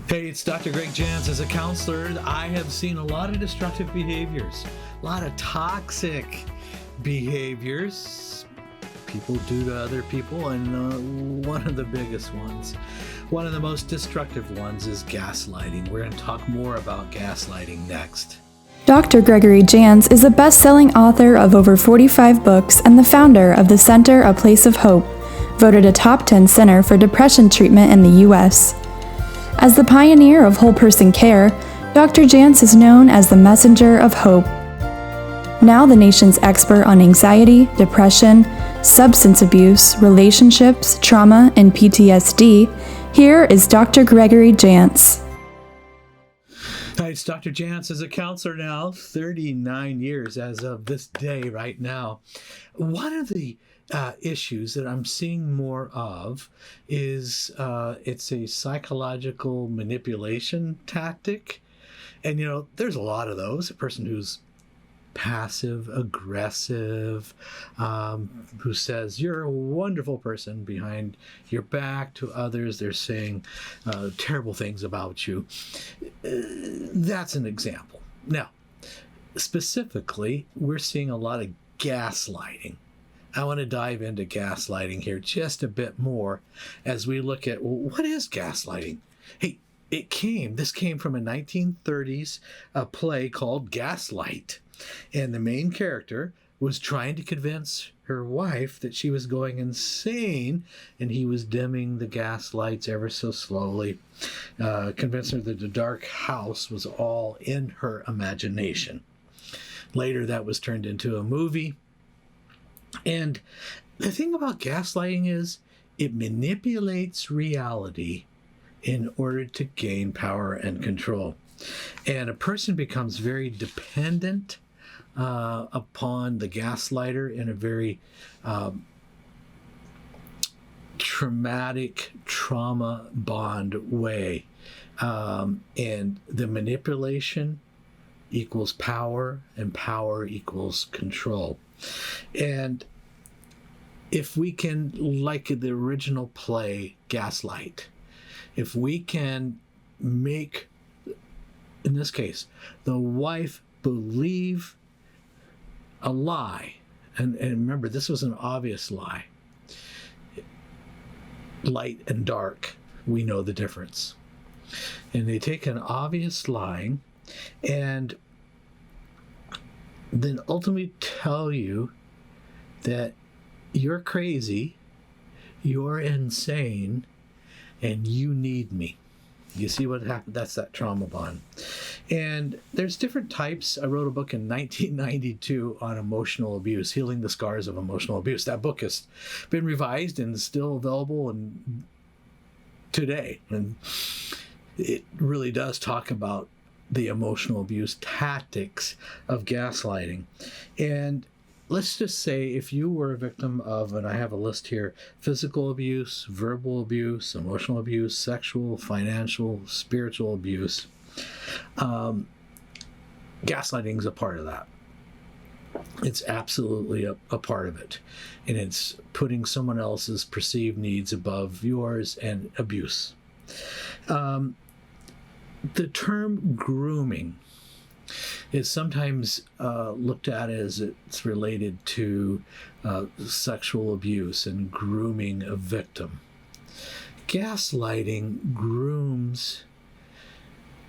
Hey, it's Dr. Greg Jantz. As a counselor, I have seen a lot of destructive behaviors, a lot of toxic behaviors people do to other people, and one of the biggest ones, one of the most destructive ones is gaslighting. We're going to talk more about gaslighting next. Dr. Gregory Jantz is a best-selling author of over 45 books and the founder of the Center A Place of Hope, voted a top 10 center for depression treatment in the U.S. As the pioneer of whole person care, Dr. Jantz is known as the messenger of hope. Now the nation's expert on anxiety, depression, substance abuse, relationships, trauma, and PTSD, here is Dr. Gregory Jantz. Hi, it's Dr. Jantz. As a counselor now, 39 years as of this day right now. One of the issues that I'm seeing more of is it's a psychological manipulation tactic. And, there's a lot of those. A person who's passive aggressive, who says you're a wonderful person behind your back. To others, they're saying terrible things about you. That's an example. Now, specifically, we're seeing a lot of gaslighting. I want to dive into gaslighting here just a bit more as we look at, what is gaslighting? Hey, this came from a 1930s play called Gaslight. And the main character was trying to convince her wife that she was going insane, and he was dimming the gas lights ever so slowly, convincing her that the dark house was all in her imagination. Later, that was turned into a movie. And the thing about gaslighting is it manipulates reality in order to gain power and control. And a person becomes very dependent upon the gaslighter in a very trauma bond way. And the manipulation equals power, and power equals control. And if we can, like the original play Gaslight, if we can make, in this case, the wife believe a lie, and remember, this was an obvious lie. Light and dark, we know the difference. And they take an obvious lie and then ultimately tell you that you're crazy, you're insane, and you need me. You see what happened? That's that trauma bond. And there's different types. I wrote a book in 1992 on emotional abuse, Healing the Scars of Emotional Abuse. That book has been revised and is still available today. And it really does talk about the emotional abuse tactics of gaslighting. And let's just say if you were a victim of, and I have a list here, physical abuse, verbal abuse, emotional abuse, sexual, financial, spiritual abuse, gaslighting is a part of that. It's absolutely a part of it. And it's putting someone else's perceived needs above yours, and abuse. The term grooming is sometimes looked at as it's related to sexual abuse and grooming a victim. Gaslighting grooms.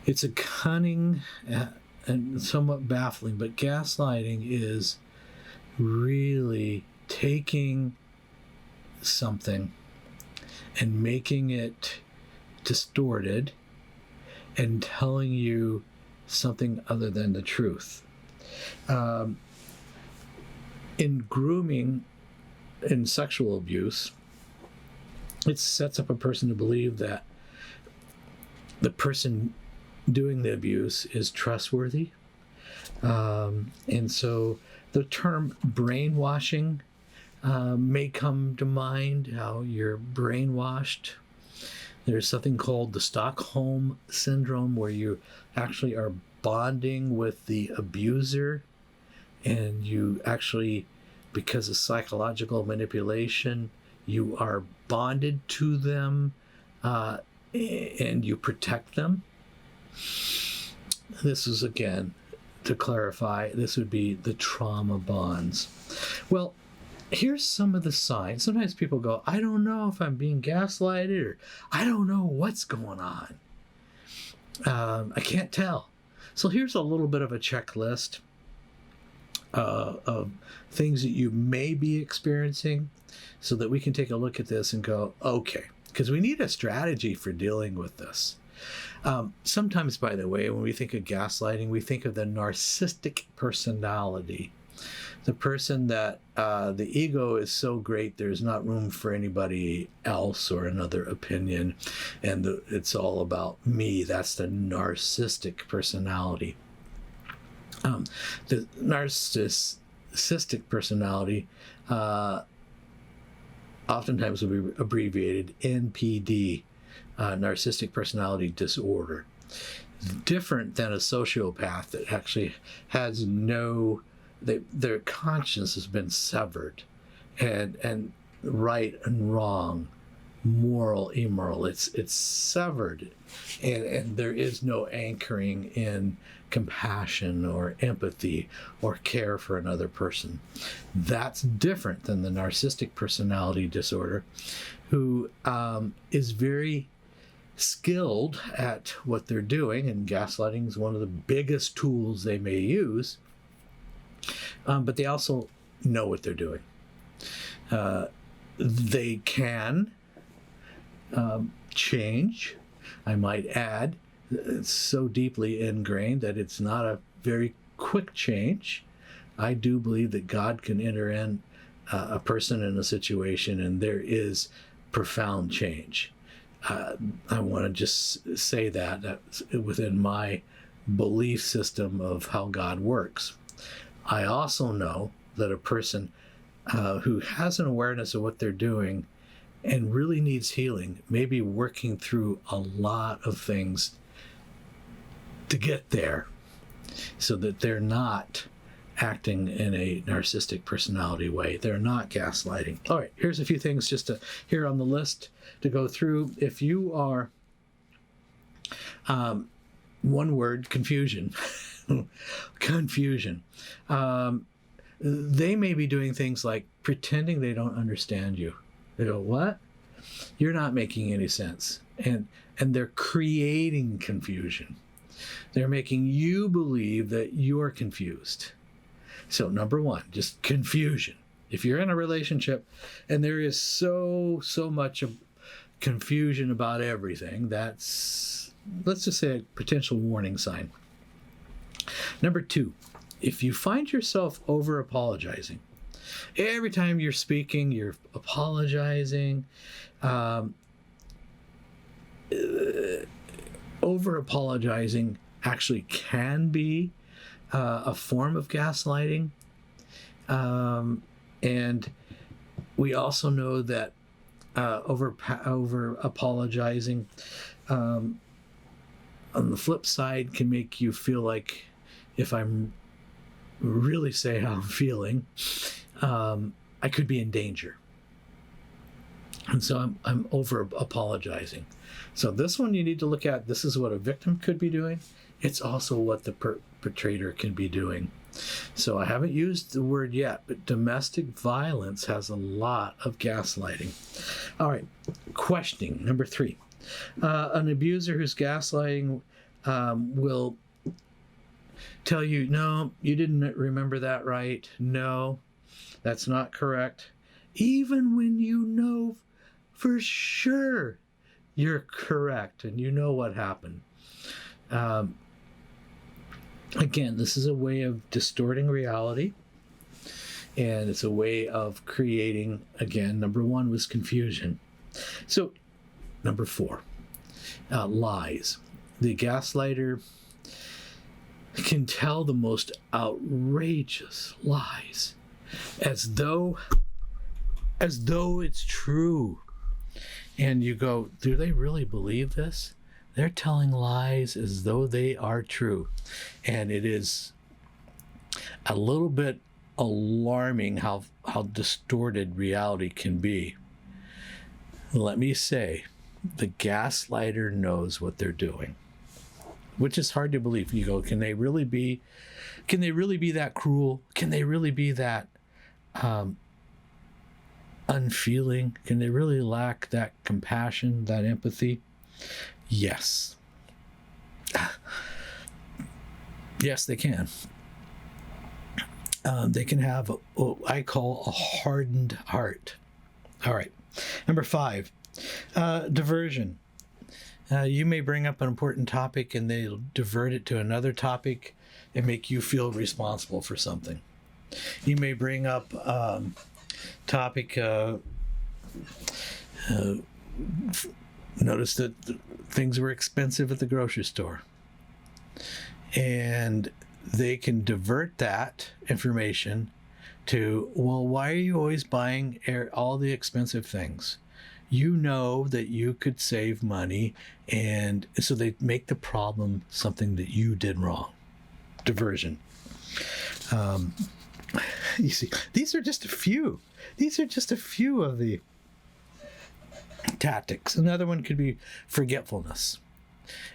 It's a cunning and somewhat baffling, but gaslighting is really taking something and making it distorted and telling you something other than the truth. In grooming, in sexual abuse, it sets up a person to believe that the person doing the abuse is trustworthy. And so the term brainwashing may come to mind, how you're brainwashed. There's something called the Stockholm Syndrome, where you actually are bonding with the abuser, and you actually, because of psychological manipulation, you are bonded to them and you protect them. This is, again, to clarify, this would be the trauma bonds. Well, here's some of the signs. Sometimes people go, I don't know if I'm being gaslighted, or I don't know what's going on. I can't tell. So here's a little bit of a checklist of things that you may be experiencing, so that we can take a look at this and go, okay, because we need a strategy for dealing with this. Sometimes, by the way, when we think of gaslighting, we think of the narcissistic personality. The person that the ego is so great, there's not room for anybody else or another opinion, and it's all about me. That's the narcissistic personality. The narcissistic personality oftentimes will be abbreviated NPD, narcissistic personality disorder. Different than a sociopath that actually has their conscience has been severed, and right and wrong, moral, immoral, it's severed, and there is no anchoring in compassion or empathy or care for another person. That's different than the narcissistic personality disorder, who is very skilled at what they're doing, and gaslighting is one of the biggest tools they may use, but they also know what they're doing. They can change. I might add, it's so deeply ingrained that it's not a very quick change. I do believe that God can enter in a person in a situation, and there is profound change. I want to just say that's within my belief system of how God works. I also know that a person who has an awareness of what they're doing and really needs healing may be working through a lot of things to get there, so that they're not acting in a narcissistic personality way. They're not gaslighting. All right, here's a few things just here on the list to go through. If you are, one word, confusion. Confusion. They may be doing things like pretending they don't understand you. They go, what? You're not making any sense. And they're creating confusion. They're making you believe that you're confused. So number one, just confusion. If you're in a relationship and there is so much of confusion about everything, that's, let's just say, a potential warning sign. Number two, if you find yourself over apologizing, every time you're speaking, you're apologizing, over apologizing actually can be a form of gaslighting. And we also know that over apologizing, on the flip side, can make you feel like, if I'm really say how I'm feeling, I could be in danger. And so I'm over apologizing. So this one you need to look at. This is what a victim could be doing. It's also what the perpetrator can be doing. So I haven't used the word yet, but domestic violence has a lot of gaslighting. All right, questioning. Number three, an abuser who's gaslighting will tell you, no, you didn't remember that right. No, that's not correct. Even when you know for sure you're correct and you know what happened. Again, this is a way of distorting reality, and it's a way of creating, again, number one was confusion. So, number four, lies. The gaslighter can tell the most outrageous lies as though it's true. And you go, do they really believe this? They're telling lies as though they are true. And it is a little bit alarming how distorted reality can be. Let me say, the gaslighter knows what they're doing, which is hard to believe. You go, can they really be that cruel? Can they really be that unfeeling? Can they really lack that compassion, that empathy? Yes. Yes, they can. They can have what I call a hardened heart. All right. Number 5, diversion. You may bring up an important topic and they'll divert it to another topic and make you feel responsible for something. You may bring up topic, notice that things were expensive at the grocery store. And they can divert that information to, well, why are you always buying all the expensive things? You know that you could save money, and so they make the problem something that you did wrong. Diversion. You see, these are just a few. These are just a few of the tactics. Another one could be forgetfulness,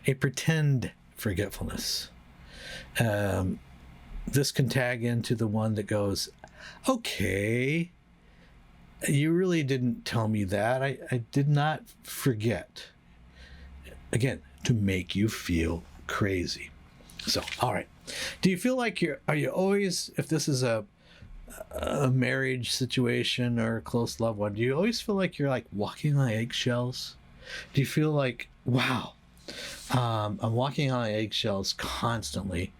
a pretend forgetfulness. This can tag into the one that goes, okay, you really didn't tell me that. I did not forget. Again, to make you feel crazy. So, all right. Do you feel like are you always, if this is a marriage situation or a close loved one, do you always feel like you're like walking on eggshells? Do you feel like, wow, I'm walking on eggshells constantly,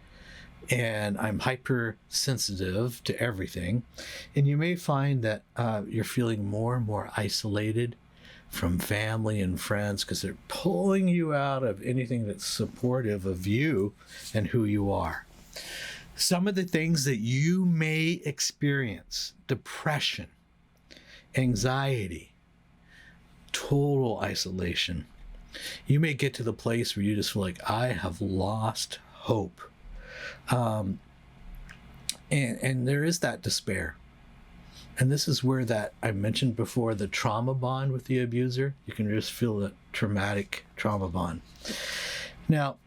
and I'm hypersensitive to everything? And you may find that you're feeling more and more isolated from family and friends because they're pulling you out of anything that's supportive of you and who you are. Some of the things that you may experience: depression, anxiety, total isolation. You may get to the place where you just feel like, I have lost hope. And there is that despair. And this is where that I mentioned before, the trauma bond with the abuser. You can just feel the traumatic trauma bond. Now,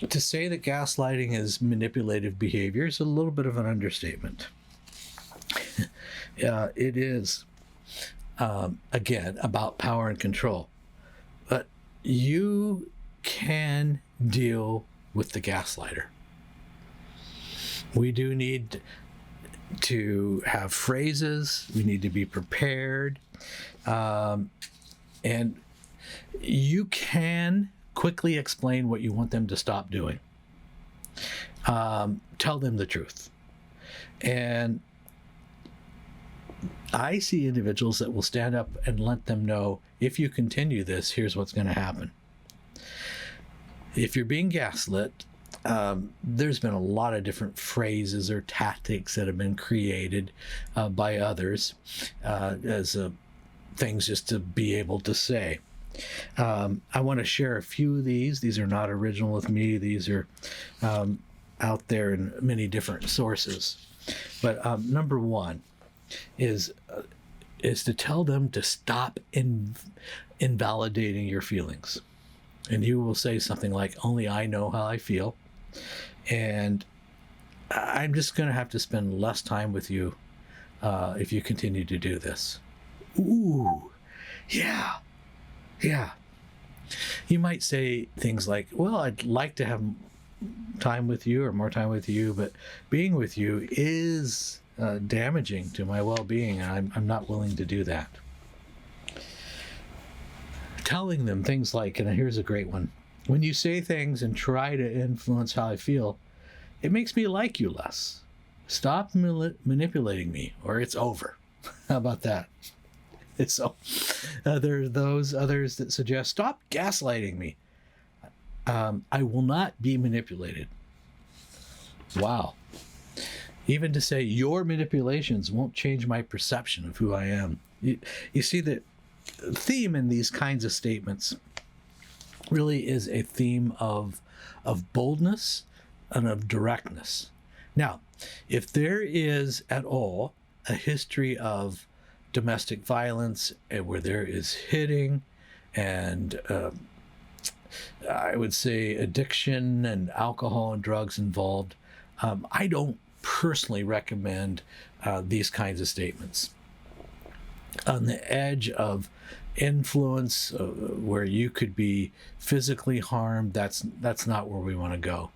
to say that gaslighting is manipulative behavior is a little bit of an understatement. It is, again, about power and control. But you can deal with the gaslighter. We do need to have phrases. We need to be prepared. And you can quickly explain what you want them to stop doing. Tell them the truth. And I see individuals that will stand up and let them know, if you continue this, here's what's going to happen. If you're being gaslit, there's been a lot of different phrases or tactics that have been created by others as things just to be able to say. I want to share a few of these. These are not original with me. These are out there in many different sources. But number one is to tell them to stop invalidating your feelings. And you will say something like, only I know how I feel, and I'm just going to have to spend less time with you if you continue to do this. Ooh, yeah. You might say things like, well, I'd like to have time with you or more time with you, but being with you is damaging to my well-being, and I'm not willing to do that. Telling them things like, and here's a great one, when you say things and try to influence how I feel, it makes me like you less. Stop manipulating me, or it's over. How about that? So there are those others that suggest, stop gaslighting me. I will not be manipulated. Wow. Even to say your manipulations won't change my perception of who I am. You see that theme in these kinds of statements really is a theme of boldness and of directness. Now, if there is at all a history of domestic violence and where there is hitting, and I would say addiction and alcohol and drugs involved, I don't personally recommend these kinds of statements. On the edge of influence, where you could be physically harmed, that's not where we want to go.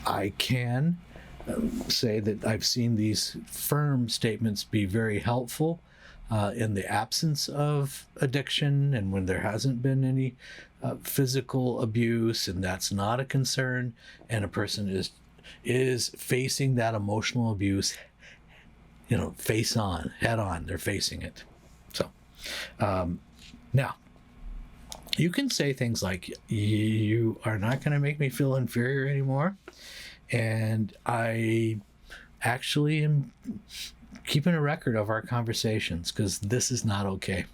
I can say that I've seen these firm statements be very helpful in the absence of addiction, and when there hasn't been any physical abuse, and that's not a concern, and a person is facing that emotional abuse, face on, head on, they're facing it. So now you can say things like, you are not going to make me feel inferior anymore, and I actually am keeping a record of our conversations, because this is not okay.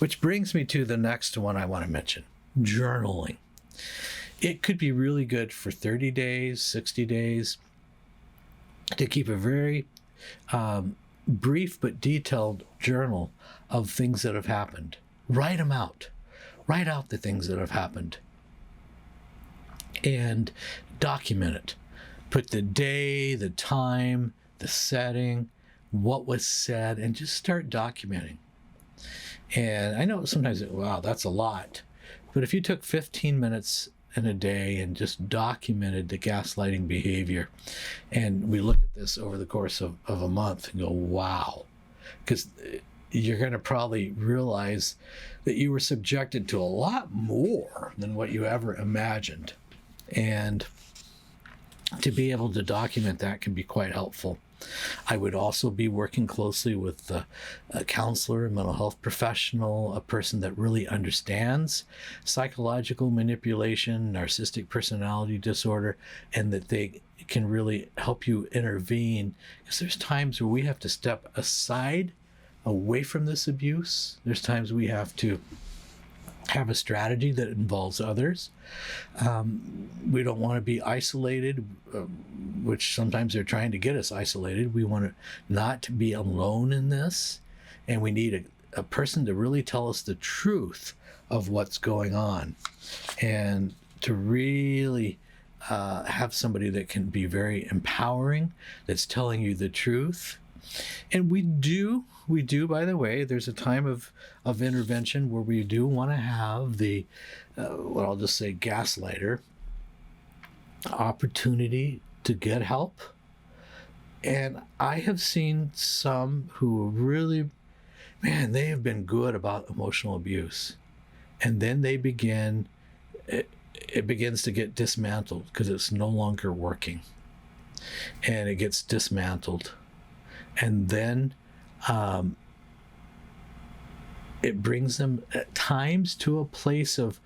Which brings me to the next one I want to mention: journaling. It could be really good for 30 days, 60 days, to keep a very brief but detailed journal of things that have happened. Write them out. Write out the things that have happened and document it. Put the day, the time, the setting, what was said, and just start documenting. And I know sometimes, wow, that's a lot. But if you took 15 minutes in a day and just documented the gaslighting behavior, and we look at this over the course of a month and go, wow, because you're going to probably realize that you were subjected to a lot more than what you ever imagined. And to be able to document that can be quite helpful. I would also be working closely with a counselor, a mental health professional, a person that really understands psychological manipulation, narcissistic personality disorder, and that they can really help you intervene. Because there's times where we have to step aside, away from this abuse. There's times we have to have a strategy that involves others. We don't want to be isolated, which sometimes they're trying to get us isolated. We want to not to be alone in this, and we need a person to really tell us the truth of what's going on, and to really have somebody that can be very empowering, that's telling you the truth. And we do, by the way, there's a time of intervention where we do want to have the, what I'll just say, gaslighter opportunity to get help. And I have seen some who really, man, they have been good about emotional abuse. And then they begin, it begins to get dismantled because it's no longer working. And it gets dismantled. And then it brings them at times to a place of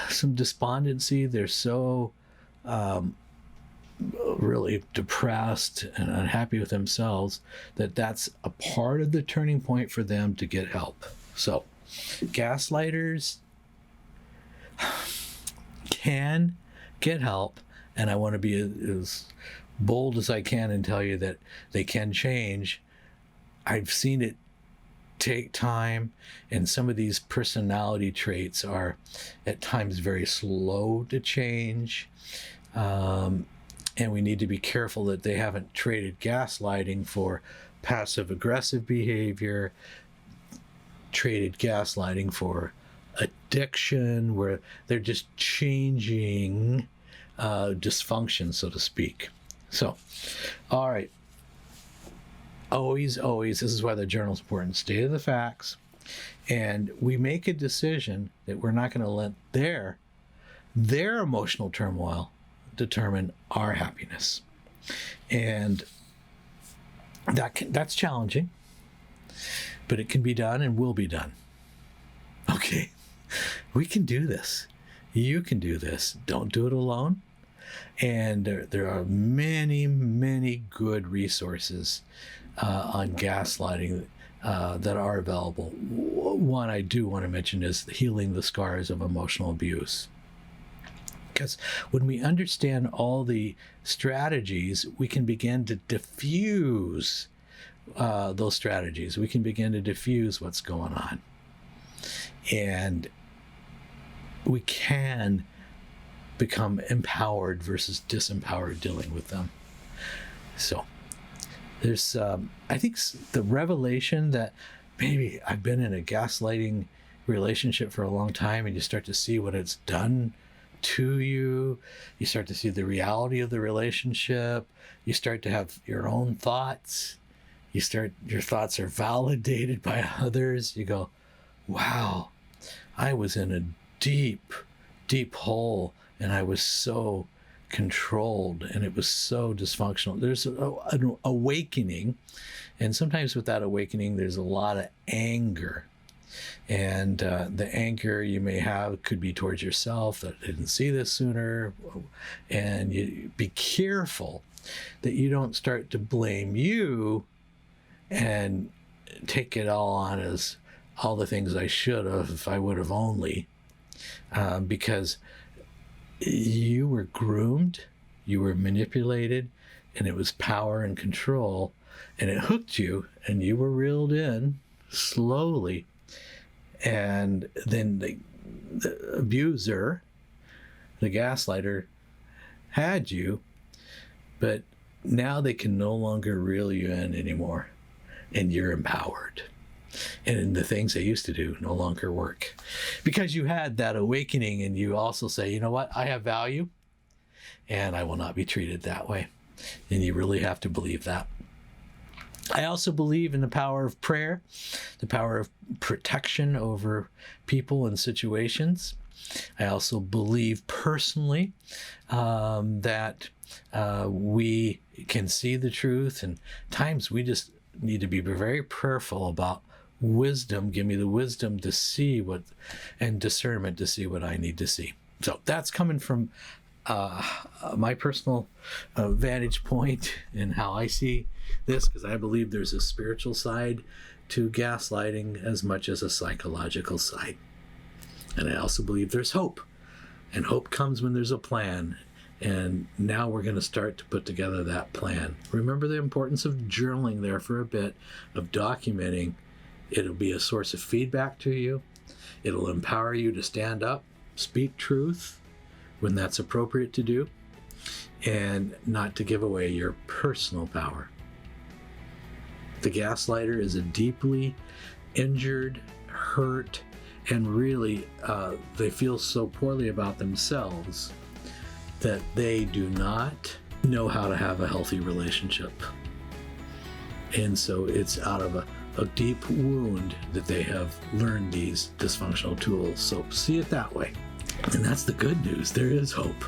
some despondency. They're so really depressed and unhappy with themselves that that's a part of the turning point for them to get help. So gaslighters can get help, and I want to be as bold as I can and tell you that they can change. I've seen it take time, and some of these personality traits are at times very slow to change, and we need to be careful that they haven't traded gaslighting for passive aggressive behavior, traded gaslighting for addiction, where they're just changing dysfunction, so to speak. So, all right. Always, this is why the journal is important. State of the facts. And we make a decision that we're not going to let their emotional turmoil determine our happiness. And that's challenging, but it can be done and will be done. Okay, we can do this. You can do this. Don't do it alone. And there are many, many good resources on gaslighting that are available. One I do want to mention is Healing the Scars of Emotional Abuse. Because when we understand all the strategies, we can begin to diffuse those strategies. We can begin to diffuse what's going on. And we can become empowered versus disempowered dealing with them. So there's, I think, the revelation that maybe I've been in a gaslighting relationship for a long time, and you start to see what it's done to you. You start to see the reality of the relationship. You start to have your own thoughts. Your thoughts are validated by others. You go, wow, I was in a deep, deep hole, and I was so controlled, and it was so dysfunctional. There's an awakening, and sometimes with that awakening, there's a lot of anger. And the anger you may have could be towards yourself, that I didn't see this sooner. And you be careful that you don't start to blame you and take it all on as all the things I should have if I would have only, because you were groomed, you were manipulated, and it was power and control, and it hooked you, and you were reeled in slowly. And then the abuser, the gaslighter, had you, but now they can no longer reel you in anymore, and you're empowered. And the things they used to do no longer work, because you had that awakening, and you also say, you know what, I have value, and I will not be treated that way. And you really have to believe that. I also believe in the power of prayer, the power of protection over people and situations. I also believe personally that we can see the truth, and times we just need to be very prayerful about wisdom. Give me the wisdom to see what, and discernment to see what I need to see. So that's coming from my personal vantage point and how I see this, because I believe there's a spiritual side to gaslighting as much as a psychological side. And I also believe there's hope, and hope comes when there's a plan. And now we're going to start to put together that plan. Remember the importance of journaling there for a bit, of documenting. It'll be a source of feedback to you. It'll empower you to stand up, speak truth when that's appropriate to do, and not to give away your personal power. The gaslighter is a deeply injured, hurt, and really they feel so poorly about themselves that they do not know how to have a healthy relationship. And so it's out of a deep wound that they have learned these dysfunctional tools. So see it that way. And that's the good news. There is hope.